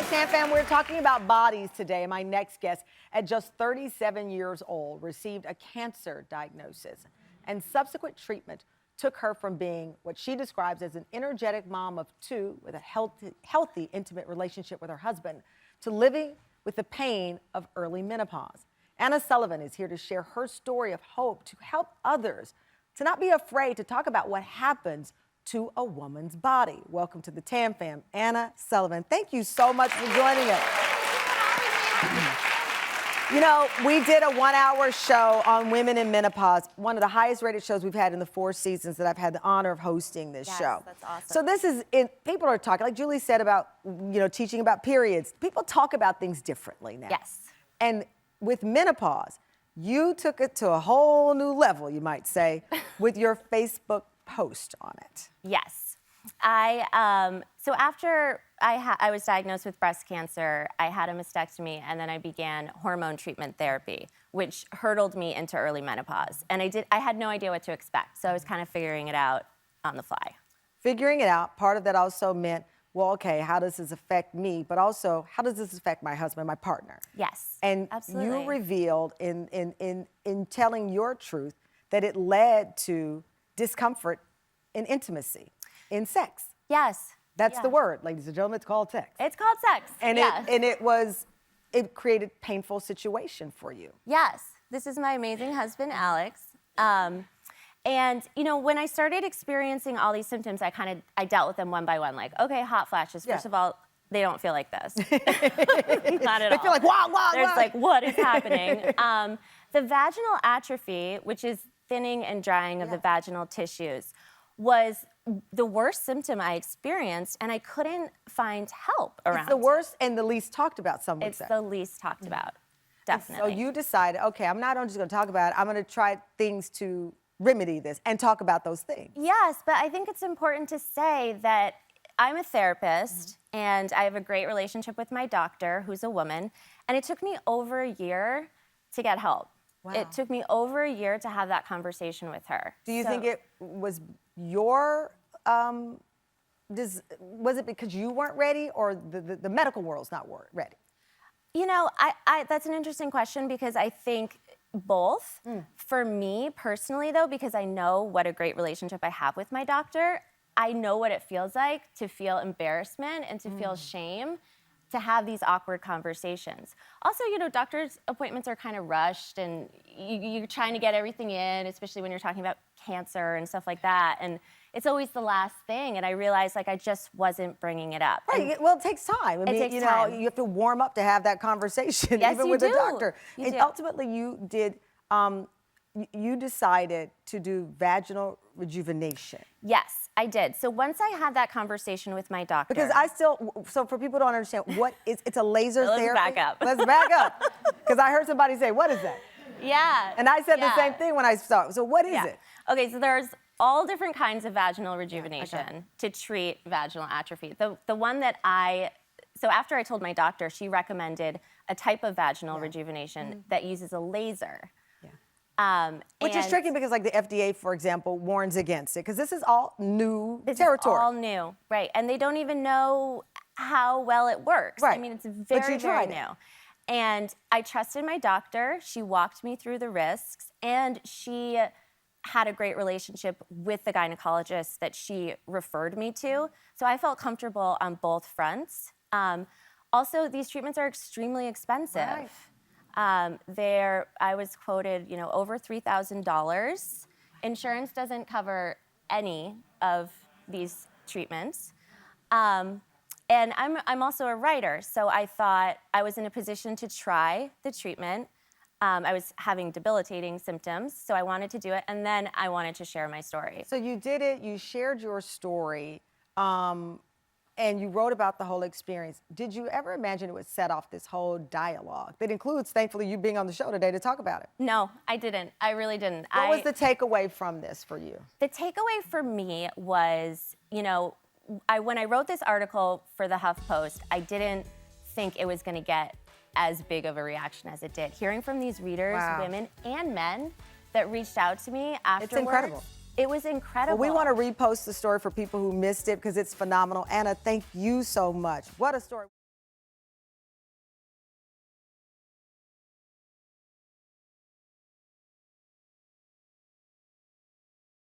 back, Tam Fam. We're talking about bodies today. My next guest, at just 37 years old, received a cancer diagnosis, and subsequent treatment took her from being what she describes as an energetic mom of two with a healthy, intimate relationship with her husband to living with the pain of early menopause. Anna Sullivan is here to share her story of hope to help others to not be afraid to talk about what happens to a woman's body. Welcome to the Tam Fam, Anna Sullivan. Thank you so much for joining us. You know, we did a 1-hour show on women in menopause, one of the highest rated shows we've had in the 4 seasons that I've had the honor of hosting this show. That's awesome. So this is, people are talking, like Julie said about, teaching about periods. People talk about things differently now. Yes. And with menopause, you took it to a whole new level, you might say, with your Facebook post on it. Yes. So after I was diagnosed with breast cancer, I had a mastectomy, and then I began hormone treatment therapy, which hurdled me into early menopause. And I had no idea what to expect, so I was kind of figuring it out on the fly. Figuring it out, part of that also meant, well, okay, how does this affect me? But also, how does this affect my husband, my partner? Yes, and absolutely. You revealed in telling your truth that it led to discomfort in intimacy, in sex. Yes. That's the word, ladies and gentlemen, it's called sex. It's called sex, and yes. It created painful situation for you. Yes, this is my amazing husband, Alex. And, when I started experiencing all these symptoms, I dealt with them one by one. Like, okay, hot flashes. First of all, they don't feel like this. Not at all. They feel like, wow. There's like, what is happening? The vaginal atrophy, which is thinning and drying of the vaginal tissues, was the worst symptom I experienced, and I couldn't find help around it. It's the worst and the least talked about, some would say. It's the least talked about, definitely. So you decided, okay, I'm not only just going to talk about it, I'm going to try things to remedy this and talk about those things. Yes, but I think it's important to say that I'm a therapist, and I have a great relationship with my doctor, who's a woman, and it took me over a year to get help. Wow. It took me over a year to have that conversation with her. Do you think it was your, was it because you weren't ready, or the medical world's not ready? That's an interesting question, because I think both. For me personally, though, because I know what a great relationship I have with my doctor, I know what it feels like to feel embarrassment and to feel shame, to have these awkward conversations. Also, doctor's appointments are kind of rushed, and you're trying to get everything in, especially when you're talking about cancer and stuff like that. And it's always the last thing, and I realized I just wasn't bringing it up. Right, well, it takes time. I mean, time. You have to warm up to have that conversation, yes, even with the doctor. And ultimately, you did, you decided to do vaginal rejuvenation. Yes, I did. So once I had that conversation with my doctor. Because so for people who don't understand, it's a laser therapy? Let's back up. Let's back up. Because I heard somebody say, what is that? Yeah. And I said the same thing when I saw it. So what is it? Okay, so there's all different kinds of vaginal rejuvenation to treat vaginal atrophy. The one that so after I told my doctor, she recommended a type of vaginal rejuvenation that uses a laser. Which is tricky, because like the FDA, for example, warns against it, because this is all new territory. This is all new, right? And they don't even know how well it works. Right. I mean, it's very, very new. And I trusted my doctor. She walked me through the risks, and she had a great relationship with the gynecologist that she referred me to. So I felt comfortable on both fronts. Also, these treatments are extremely expensive. Right. I was quoted, over $3,000. Insurance doesn't cover any of these treatments. And I'm also a writer, so I thought I was in a position to try the treatment. I was having debilitating symptoms, so I wanted to do it, and then I wanted to share my story. So you did it, you shared your story, and you wrote about the whole experience. Did you ever imagine it would set off this whole dialogue that includes, thankfully, you being on the show today to talk about it? No, I didn't. I really didn't. What was the takeaway from this for you? The takeaway for me was, when I wrote this article for the HuffPost, I didn't think it was going to get as big of a reaction as it did. Hearing from these readers, women and men, that reached out to me afterwards. It's incredible. It was incredible. Well, we want to repost the story for people who missed it, because it's phenomenal. Anna, thank you so much. What a story.